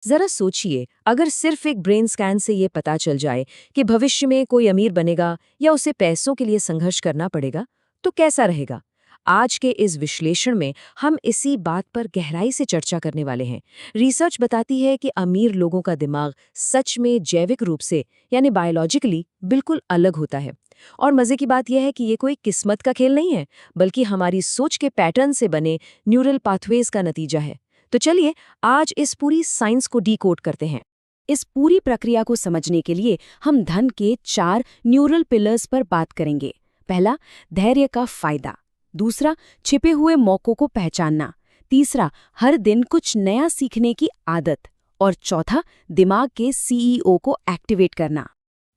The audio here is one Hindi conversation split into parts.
जरा सोचिए, अगर सिर्फ एक ब्रेन स्कैन से ये पता चल जाए कि भविष्य में कोई अमीर बनेगा या उसे पैसों के लिए संघर्ष करना पड़ेगा, तो कैसा रहेगा? आज के इस विश्लेषण में हम इसी बात पर गहराई से चर्चा करने वाले हैं। रिसर्च बताती है कि अमीर लोगों का दिमाग सच में जैविक रूप से यानी बायोलॉजिकली बिल्कुल अलग होता है। और मजे की बात यह है कि ये कोई किस्मत का खेल नहीं है, बल्कि हमारी सोच के पैटर्न से बने न्यूरल पाथवेज का नतीजा है। तो चलिए आज इस पूरी साइंस को डीकोड करते हैं। इस पूरी प्रक्रिया को समझने के लिए हम धन के 4 न्यूरल पिलर्स पर बात करेंगे। पहला, धैर्य का फायदा। दूसरा, छिपे हुए मौकों को पहचानना। तीसरा, हर दिन कुछ नया सीखने की आदत। और चौथा, दिमाग के सीईओ को एक्टिवेट करना।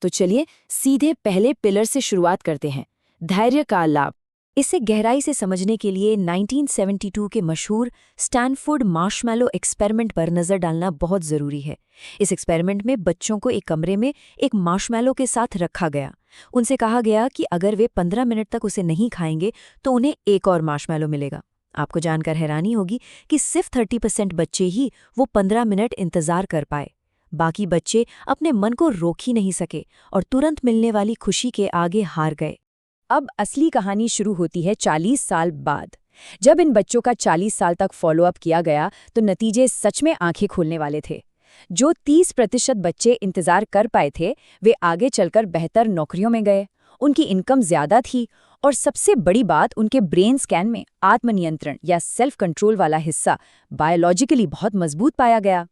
तो चलिए सीधे पहले पिलर से शुरुआत करते हैं, धैर्य का लाभ। इसे गहराई से समझने के लिए 1972 के मशहूर स्टैनफोर्ड मार्शमैलो एक्सपेरिमेंट पर नज़र डालना बहुत ज़रूरी है। इस एक्सपेरिमेंट में बच्चों को एक कमरे में एक मार्शमैलो के साथ रखा गया। उनसे कहा गया कि अगर वे 15 मिनट तक उसे नहीं खाएंगे तो उन्हें एक और मार्शमैलो मिलेगा। आपको जानकर हैरानी होगी कि सिर्फ 30% बच्चे ही वो 15 मिनट इंतज़ार कर पाए। बाकी बच्चे अपने मन को रोक ही नहीं सके और तुरंत मिलने वाली खुशी के आगे हार गए। अब असली कहानी शुरू होती है 40 साल बाद। जब इन बच्चों का 40 साल तक फॉलोअप किया गया तो नतीजे सच में आंखें खोलने वाले थे। जो 30% बच्चे इंतजार कर पाए थे वे आगे चलकर बेहतर नौकरियों में गए, उनकी इनकम ज्यादा थी और सबसे बड़ी बात, उनके ब्रेन स्कैन में आत्मनियंत्रण या सेल्फ कंट्रोल वाला हिस्सा बायोलॉजिकली बहुत मजबूत पाया गया।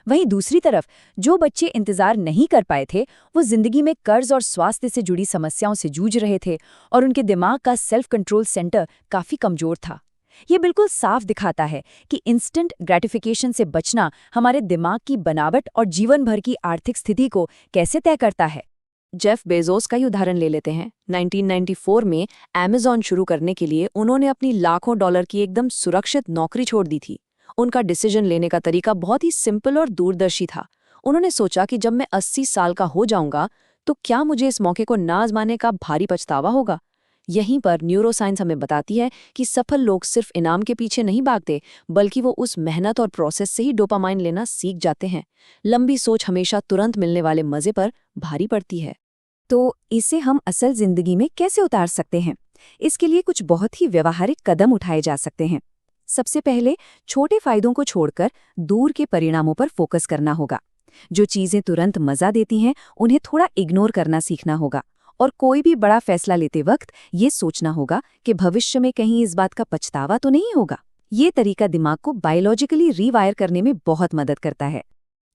वहीं दूसरी तरफ जो बच्चे इंतजार नहीं कर पाए थे वो जिंदगी में कर्ज और स्वास्थ्य से जुड़ी समस्याओं से जूझ रहे थे और उनके दिमाग का सेल्फ कंट्रोल सेंटर काफी कमजोर था। ये बिल्कुल साफ दिखाता है कि इंस्टेंट ग्रेटिफिकेशन से बचना हमारे दिमाग की बनावट और जीवन भर की आर्थिक स्थिति को कैसे तय करता है। जेफ बेजोस का ही उदाहरण ले लेते हैं। 1994 में अमेज़न शुरू करने के लिए उन्होंने अपनी लाखों डॉलर की एकदम सुरक्षित नौकरी छोड़ दी थी। उनका डिसीजन लेने का तरीका बहुत ही सिंपल और दूरदर्शी था। उन्होंने सोचा कि जब मैं 80 साल का हो जाऊंगा तो क्या मुझे इस मौके को ना आजमाने का भारी पछतावा होगा। यहीं पर न्यूरोसाइंस हमें बताती है कि सफल लोग सिर्फ इनाम के पीछे नहीं भागते, बल्कि वो उस मेहनत और प्रोसेस से ही डोपामाइन लेना सीख जाते हैं। लंबी सोच हमेशा तुरंत मिलने वाले मजे पर भारी पड़ती है। तो इसे हम असल जिंदगी में कैसे उतार सकते हैं? इसके लिए कुछ बहुत ही व्यवहारिक कदम उठाए जा सकते हैं। सबसे पहले छोटे फायदों को छोड़कर दूर के परिणामों पर फोकस करना होगा। जो चीजें तुरंत मजा देती हैं उन्हें थोड़ा इग्नोर करना सीखना होगा। और कोई भी बड़ा फैसला लेते वक्त ये सोचना होगा कि भविष्य में कहीं इस बात का पछतावा तो नहीं होगा। ये तरीका दिमाग को बायोलॉजिकली रीवायर करने में बहुत मदद करता है।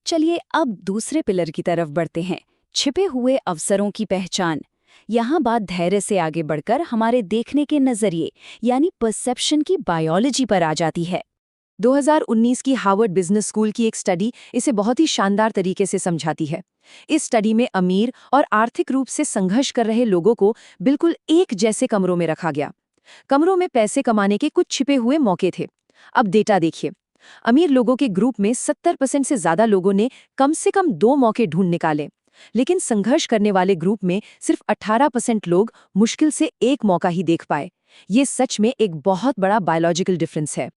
चलिए अब दूसरे पिलर की तरफ बढ़ते हैं, छिपे हुए अवसरों की पहचान। यहाँ बात धैर्य से आगे बढ़कर हमारे देखने के नजरिए यानी परसेप्शन की बायोलॉजी पर आ जाती है। 2019 की हार्वर्ड बिजनेस स्कूल की एक स्टडी इसे बहुत ही शानदार तरीके से समझाती है। इस स्टडी में अमीर और आर्थिक रूप से संघर्ष कर रहे लोगों को बिल्कुल एक जैसे कमरों में रखा गया। कमरों में पैसे कमाने के कुछ छिपे हुए मौके थे। अब डेटा देखिए। अमीर लोगों के ग्रुप में 70% से ज्यादा लोगों ने कम से कम 2 मौके ढूंढ निकाले, लेकिन संघर्ष करने वाले ग्रुप में सिर्फ 18% लोग मुश्किल से एक मौका ही देख पाए। ये सच में एक बहुत बड़ा बायोलॉजिकल डिफरेंस है।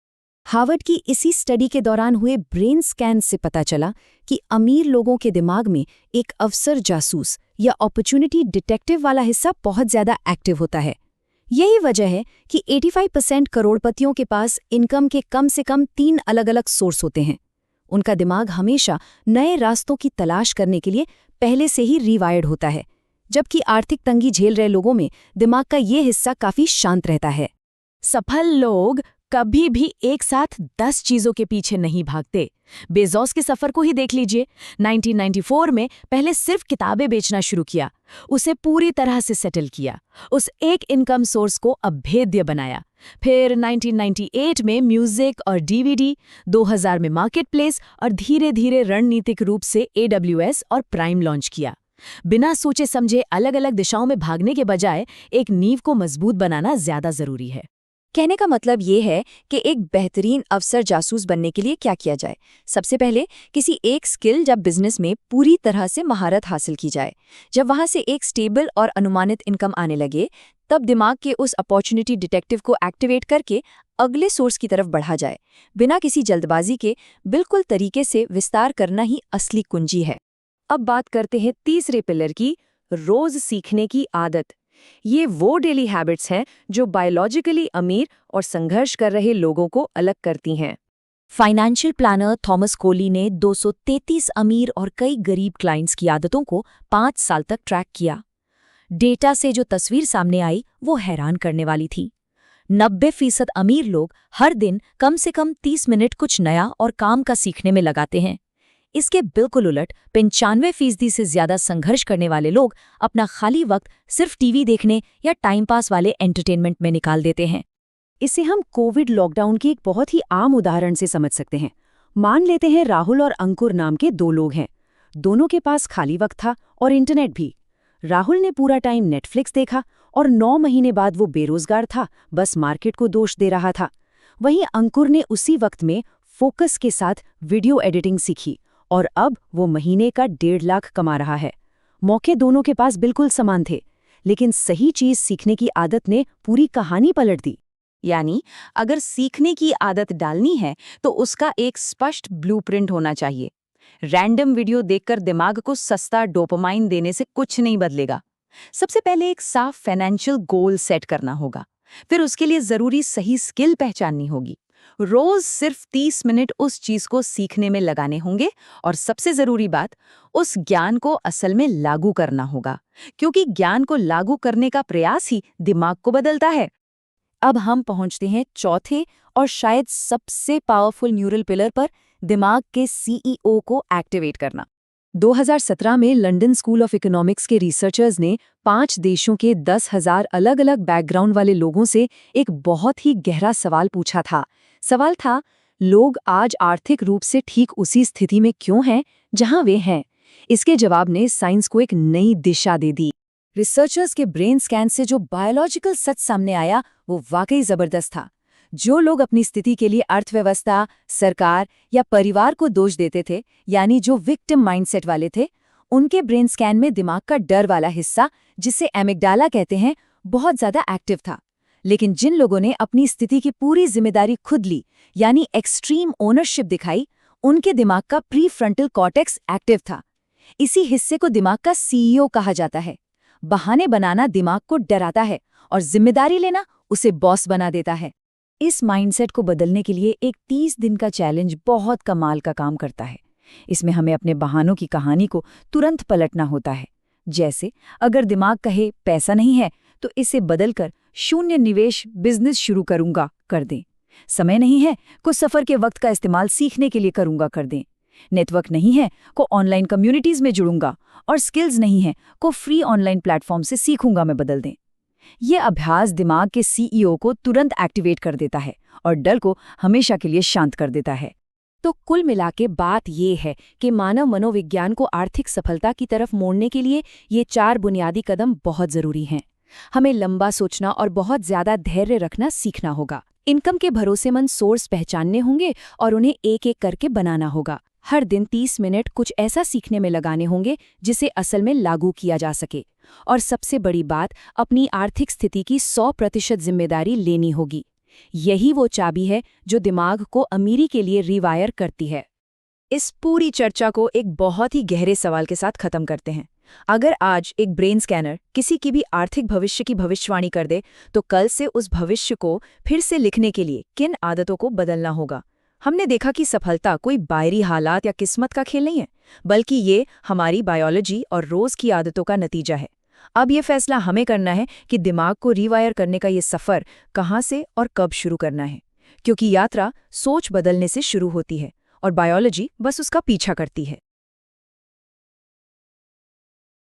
हार्वर्ड की इसी स्टडी के दौरान हुए ब्रेन स्कैन से पता चला कि अमीर लोगों के दिमाग में एक अवसर जासूस या अपॉर्चुनिटी डिटेक्टिव वाला हिस्सा बहुत ज्यादा एक्टिव होता है। यही वजह है कि 85% करोड़पतियों के पास इनकम के कम से कम 3 अलग-अलग सोर्स होते हैं। उनका दिमाग हमेशा नए रास्तों की तलाश करने के लिए पहले से ही रीवायर्ड होता है, जबकि आर्थिक तंगी झेल रहे लोगों में दिमाग का ये हिस्सा काफी शांत रहता है। सफल लोग कभी भी एक साथ 10 चीजों के पीछे नहीं भागते। बेजोस के सफर को ही देख लीजिए। 1994 में पहले सिर्फ किताबें बेचना शुरू किया, उसे पूरी तरह से सेटल किया, उस एक इनकम सोर्स को अभेद्य बनाया। फिर 1998 में म्यूजिक और डीवीडी, 2000 में मार्केट प्लेस और धीरे धीरे रणनीतिक रूप से AWS और प्राइम लॉन्च किया। बिना सोचे समझे अलग अलग दिशाओं में भागने के बजाय एक नींव को मजबूत बनाना ज्यादा जरूरी है। कहने का मतलब ये है कि एक बेहतरीन अफसर जासूस बनने के लिए क्या किया जाए। सबसे पहले किसी एक स्किल या बिजनेस में पूरी तरह से महारत हासिल की जाए। जब वहां से एक स्टेबल और अनुमानित इनकम आने लगे, तब दिमाग के उस अपॉर्चुनिटी डिटेक्टिव को एक्टिवेट करके अगले सोर्स की तरफ बढ़ा जाए। बिना किसी जल्दबाजी के बिल्कुल तरीके से विस्तार करना ही असली कुंजी है। अब बात करते हैं तीसरे पिलर की, रोज सीखने की आदत। ये वो डेली हैबिट्स हैं जो बायोलॉजिकली अमीर और संघर्ष कर रहे लोगों को अलग करती हैं। फाइनेंशियल प्लानर थॉमस कोली ने 233 अमीर और कई गरीब क्लाइंट्स की आदतों को 5 साल तक ट्रैक किया। डेटा से जो तस्वीर सामने आई वो हैरान करने वाली थी। 90% अमीर लोग हर दिन कम से कम 30 मिनट कुछ नया और काम का सीखने में लगाते हैं। इसके बिल्कुल उलट 95% से ज्यादा संघर्ष करने वाले लोग अपना खाली वक्त सिर्फ टीवी देखने या टाइम पास वाले एंटरटेनमेंट में निकाल देते हैं। इसे हम कोविड लॉकडाउन की एक बहुत ही आम उदाहरण से समझ सकते हैं। मान लेते हैं राहुल और अंकुर नाम के 2 लोग हैं। दोनों के पास खाली वक्त था और इंटरनेट भी। राहुल ने पूरा टाइम नेटफ्लिक्स देखा और 9 महीने बाद वो बेरोजगार था, बस मार्केट को दोष दे रहा था। वहीं अंकुर ने उसी वक्त में फोकस के साथ वीडियो एडिटिंग सीखी और अब वो महीने का 1.5 लाख कमा रहा है। मौके दोनों के पास बिल्कुल समान थे, लेकिन सही चीज सीखने की आदत ने पूरी कहानी पलट दी। यानी अगर सीखने की आदत डालनी है तो उसका एक स्पष्ट ब्लूप्रिंट होना चाहिए। रैंडम वीडियो देखकर दिमाग को सस्ता डोपामाइन देने से कुछ नहीं बदलेगा। सबसे पहले एक साफ फाइनेंशियल गोल सेट करना होगा। फिर उसके लिए जरूरी सही स्किल पहचाननी होगी। रोज सिर्फ 30 मिनट उस चीज को सीखने में लगाने होंगे और सबसे जरूरी बात, उस ज्ञान को असल में लागू करना होगा, क्योंकि ज्ञान को लागू करने का प्रयास ही दिमाग को बदलता है। अब हम पहुंचते हैं चौथे और शायद सबसे पावरफुल न्यूरल पिलर पर, दिमाग के सीईओ को एक्टिवेट करना। 2017 में लंदन स्कूल ऑफ इकोनॉमिक्स के रिसर्चर्स ने 5 देशों के 10,000 अलग-अलग बैकग्राउंड वाले लोगों से एक बहुत ही गहरा सवाल पूछा था। सवाल था, लोग आज आर्थिक रूप से ठीक उसी स्थिति में क्यों हैं जहां वे हैं? इसके जवाब ने साइंस को एक नई दिशा दे दी। रिसर्चर्स के ब्रेन स्कैन से जो बायोलॉजिकल सच सामने आया वो वाकई जबरदस्त था। जो लोग अपनी स्थिति के लिए अर्थव्यवस्था, सरकार या परिवार को दोष देते थे, यानी जो विक्टिम माइंडसेट वाले थे, उनके ब्रेन स्कैन में दिमाग का डर वाला हिस्सा, जिसे एमिगडाला कहते हैं, बहुत ज्यादा एक्टिव था। लेकिन जिन लोगों ने अपनी स्थिति की पूरी जिम्मेदारी खुद ली, यानी एक्सट्रीम ओनरशिप दिखाई, उनके दिमाग का प्रीफ्रंटल कॉर्टेक्स एक्टिव था। इसी हिस्से को दिमाग का सीईओ कहा जाता है। बहाने बनाना दिमाग को डराता है और जिम्मेदारी लेना उसे बॉस बना देता है। इस माइंडसेट को बदलने के लिए एक 30 दिन का चैलेंज बहुत कमाल का काम करता है। इसमें हमें अपने बहानों की कहानी को तुरंत पलटना होता है। जैसे अगर दिमाग कहे पैसा नहीं है, तो इसे बदलकर 0 निवेश बिजनेस शुरू करूंगा कर दें। समय नहीं है को सफर के वक्त का इस्तेमाल सीखने के लिए करूंगा कर दें। नेटवर्क नहीं है को ऑनलाइन कम्युनिटीज में जुड़ूंगा, और स्किल्स नहीं है को फ्री ऑनलाइन प्लेटफॉर्म से सीखूंगा में बदल दें। ये अभ्यास दिमाग के सीईओ को तुरंत एक्टिवेट कर देता है और डर को हमेशा के लिए शांत कर देता है। तो कुल मिलाके बात ये है कि मानव मनोविज्ञान को आर्थिक सफलता की तरफ मोड़ने के लिए ये 4 बुनियादी कदम बहुत जरूरी हैं। हमें लंबा सोचना और बहुत ज्यादा धैर्य रखना सीखना होगा। इनकम के भरोसेमंद सोर्स पहचानने होंगे और उन्हें एक-एक करके बनाना होगा। हर दिन 30 मिनट कुछ ऐसा सीखने में लगाने होंगे जिसे असल में लागू किया जा सके। और सबसे बड़ी बात, अपनी आर्थिक स्थिति की 100% जिम्मेदारी लेनी होगी। यही वो चाबी है जो दिमाग को अमीरी के लिए रिवायर करती है। इस पूरी चर्चा को एक बहुत ही गहरे सवाल के साथ खत्म करते हैं। अगर आज एक ब्रेन स्कैनर किसी की भी आर्थिक भविष्य की भविष्यवाणी कर दे, तो कल से उस भविष्य को फिर से लिखने के लिए किन आदतों को बदलना होगा? हमने देखा कि सफलता कोई बाहरी हालात या किस्मत का खेल नहीं है, बल्कि ये हमारी बायोलॉजी और रोज की आदतों का नतीजा है। अब ये फैसला हमें करना है कि दिमाग को रिवायर करने का ये सफ़र कहाँ से और कब शुरू करना है, क्योंकि यात्रा सोच बदलने से शुरू होती है और बायोलॉजी बस उसका पीछा करती है।